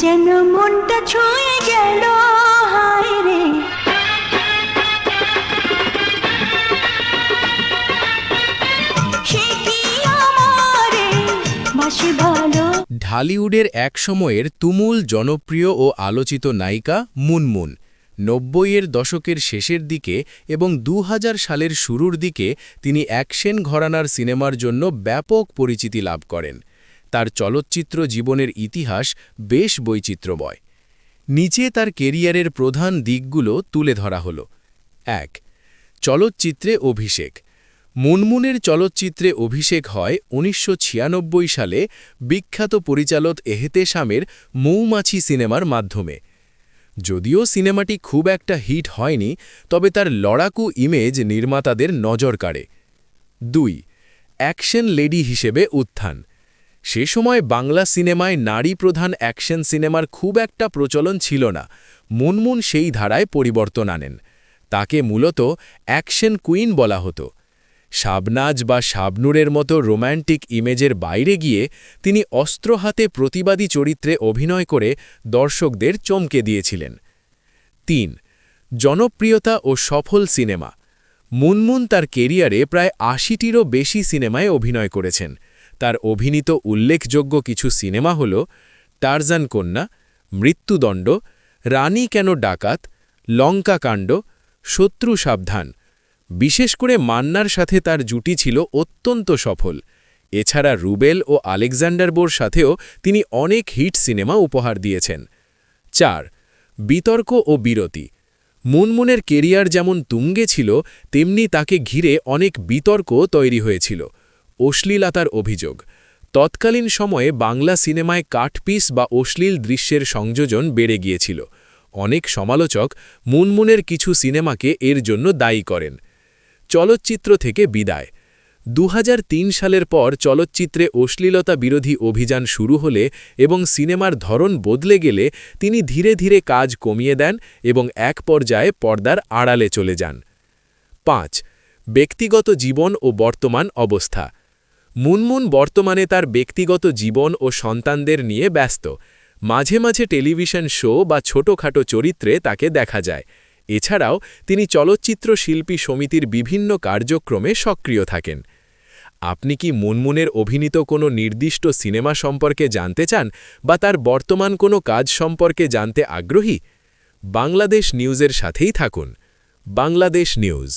যেন মনটা ছুঁয়ে গেল, হায় রে। সে কি আমারে বাসে ভালো। ঢালিউডের এক সময়ের তুমুল জনপ্রিয় ও আলোচিত নায়িকা মুনমুন ৯০-এর দশকের শেষের দিকে এবং ২০০০ সালের শুরুর দিকে তিনি অ্যাকশন ঘরানার সিনেমার জন্য ব্যাপক পরিচিতি লাভ করেন। তার চলচ্চিত্র জীবনের ইতিহাস বেশ বৈচিত্র্যময়। নিচে তার কেরিয়ারের প্রধান দিকগুলো তুলে ধরা হল। ১. চলচ্চিত্রে অভিষেক। মুনমুনের চলচ্চিত্রে অভিষেক হয় ১৯৯৬ সালে বিখ্যাত পরিচালক এহতেশামের মৌমাছি সিনেমার মাধ্যমে। যদিও সিনেমাটি খুব একটা হিট হয়নি, তবে তার লড়াকু ইমেজ নির্মাতাদের নজর কাড়ে। ২. অ্যাকশন লেডি হিসেবে উত্থান। সে সময় বাংলা সিনেমায় নারী প্রধান অ্যাকশন সিনেমার খুব একটা প্রচলন ছিল না। মুনমুন সেই ধারায় পরিবর্তন আনেন। তাকে মূলত অ্যাকশন কুইন বলা হতো। শাবনাজ বা শাবনূরের মতো রোম্যান্টিক ইমেজের বাইরে গিয়ে তিনি অস্ত্র হাতে প্রতিবাদী চরিত্রে অভিনয় করে দর্শকদের চমকে দিয়েছিলেন। ৩. জনপ্রিয়তা ও সফল সিনেমা। মুনমুন তার কেরিয়ারে প্রায় ৮০টিরও বেশি সিনেমায় অভিনয় করেছেন। তার অভিনীত উল্লেখযোগ্য কিছু সিনেমা হল টারজান কন্যা, মৃত্যুদণ্ড, রানী কেন ডাকাত, লঙ্কাকাণ্ড, শত্রু সাবধান। বিশেষ করে মান্নার সাথে তার জুটি ছিল অত্যন্ত সফল। এছাড়া রুবেল ও আলেকজান্ডার বোর সাথেও তিনি অনেক হিট সিনেমা উপহার দিয়েছেন। ৪. বিতর্ক ও বিরতি। মুনমুনের কেরিয়ার যেমন তুঙ্গে ছিল, তেমনি তাকে ঘিরে অনেক বিতর্ক তৈরি হয়েছিল। অশ্লীলতার অভিযোগ। তৎকালীন সময়ে বাংলা সিনেমায় কাটপিস বা অশ্লীল দৃশ্যের সংযোজন বেড়ে গিয়েছিল। অনেক সমালোচক মুনমুনের কিছু সিনেমাকে এর জন্য দায়ী করেন। চলচ্চিত্র থেকে বিদায়। ২০০৩ সালের পর চলচ্চিত্রে অশ্লীলতা বিরোধী অভিযান শুরু হলে এবং সিনেমার ধরন বদলে গেলে তিনি ধীরে ধীরে কাজ কমিয়ে দেন এবং এক পর্যায়ে পর্দার আড়ালে চলে যান। ৫. ব্যক্তিগত জীবন ও বর্তমান অবস্থা। মুনমুন বর্তমানে তার ব্যক্তিগত জীবন ও সন্তানদের নিয়ে ব্যস্ত। মাঝে মাঝে টেলিভিশন শো বা ছোটখাটো চরিত্রে তাকে দেখা যায়। এছাড়াও তিনি চলচ্চিত্র শিল্পী সমিতির বিভিন্ন কার্যক্রমে সক্রিয় থাকেন। আপনি কি মুনমুনের অভিনীত কোনো নির্দিষ্ট সিনেমা সম্পর্কে জানতে চান বা তার বর্তমান কোনো কাজ সম্পর্কে জানতে আগ্রহী? বাংলাদেশ নিউজের সাথেই থাকুন। বাংলাদেশ নিউজ।